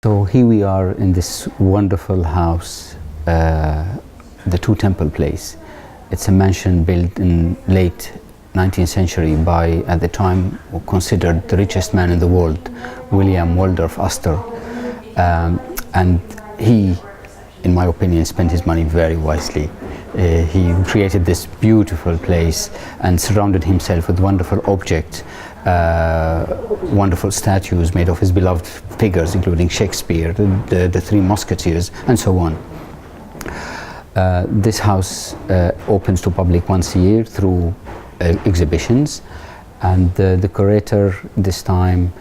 So here we are in this wonderful house, the Two Temple Place. It's a mansion built in late 19th century by, at the time, considered the richest man in the world, William Waldorf Astor. And he, in my opinion, spent his money very wisely. He created this beautiful place and surrounded himself with wonderful objects, wonderful statues made of his beloved figures, including Shakespeare, the Three Musketeers, and so on. This house opens to public once a year through exhibitions, and the curator this time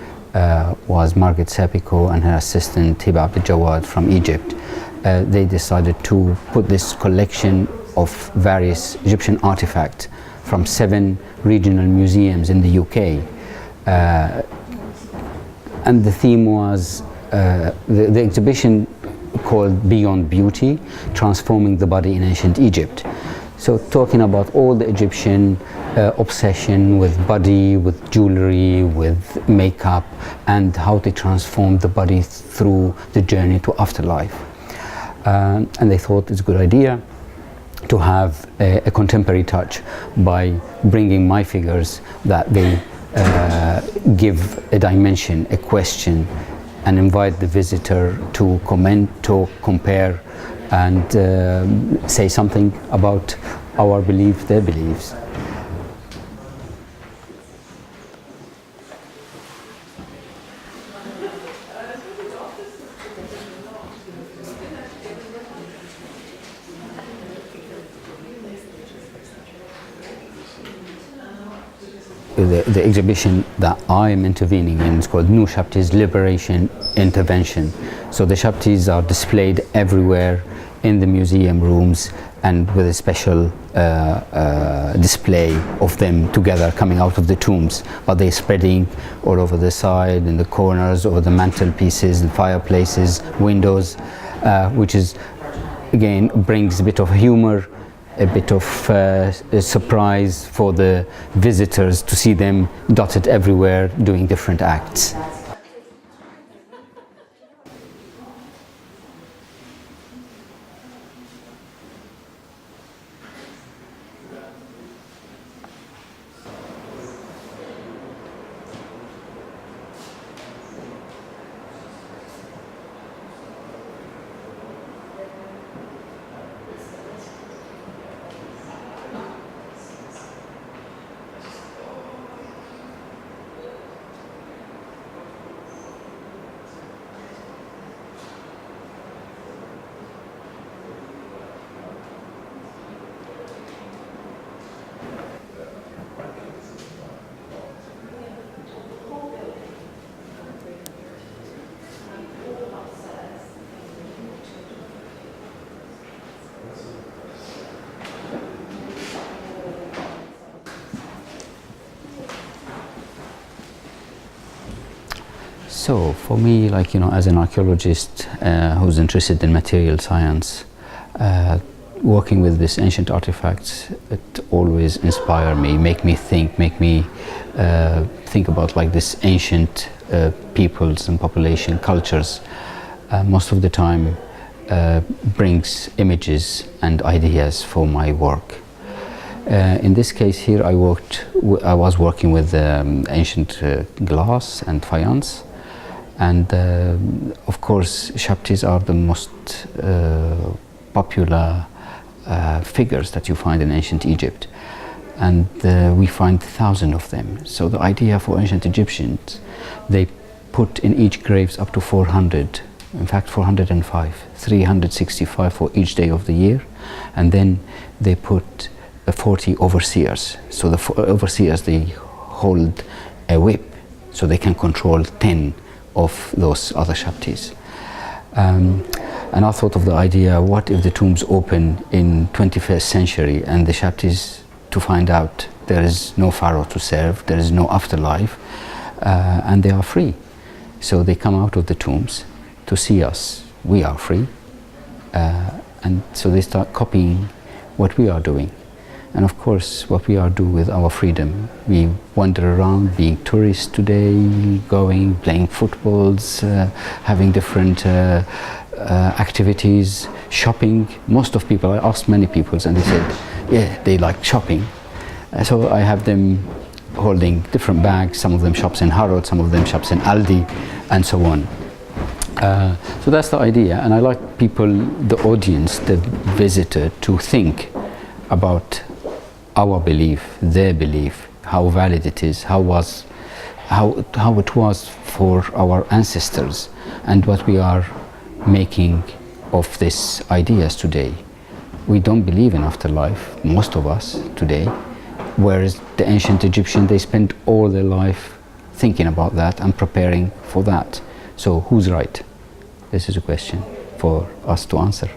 was Margaret Sapiko and her assistant Hiba Abdel-Jawad from Egypt. They decided to put this collection of various Egyptian artifacts from 7 regional museums in the UK. And the theme was the exhibition called Beyond Beauty, Transforming the Body in Ancient Egypt. So talking about all the Egyptian obsession with body, with jewelry, with makeup, and how they transformed the body through the journey to afterlife. And they thought it's a good idea to have a contemporary touch by bringing my figures that they give a dimension, a question, and invite the visitor to comment, to compare, and say something about our belief, their beliefs. The exhibition that I am intervening in is called New Shabtis Liberation Intervention. So the Shabtis are displayed everywhere in the museum rooms, and with a special display of them together coming out of the tombs, but they're spreading all over the side, in the corners, over the mantelpieces, the fireplaces, windows, which is, again, brings a bit of humor, a bit of a surprise for the visitors to see them dotted everywhere doing different acts. So for me, like, as an archaeologist who's interested in material science, working with these ancient artifacts, it always inspires me, make me think about like this ancient peoples and population cultures. Most of the time brings images and ideas for my work. In this case here, I was working with ancient glass and faience. And of course, Shabtis are the most popular figures that you find in ancient Egypt. And we find thousands of them. So the idea for ancient Egyptians, they put in each graves up to 400, in fact 405, 365 for each day of the year. And then they put 40 overseers. So the overseers, they hold a whip, so they can control 10 of those other Shabtis. And I thought of the idea, what if the tombs open in 21st century and the Shabtis, to find out there is no pharaoh to serve, there is no afterlife, and they are free. So they come out of the tombs to see us, we are free, and so they start copying what we are doing. And of course, what we are doing with our freedom, we wander around being tourists today, going, playing footballs, having different activities, shopping. Most of people, I asked many people and they said, yeah, they like shopping. So I have them holding different bags, some of them shops in Harrods, some of them shops in Aldi, and so on. So that's the idea, and I like people, the audience, the visitor, to think about our belief, their belief, how valid it is, how it was for our ancestors, and what we are making of these ideas today. We don't believe in afterlife, most of us today, whereas the ancient Egyptian, they spent all their life thinking about that and preparing for that. So who's right? This is a question for us to answer.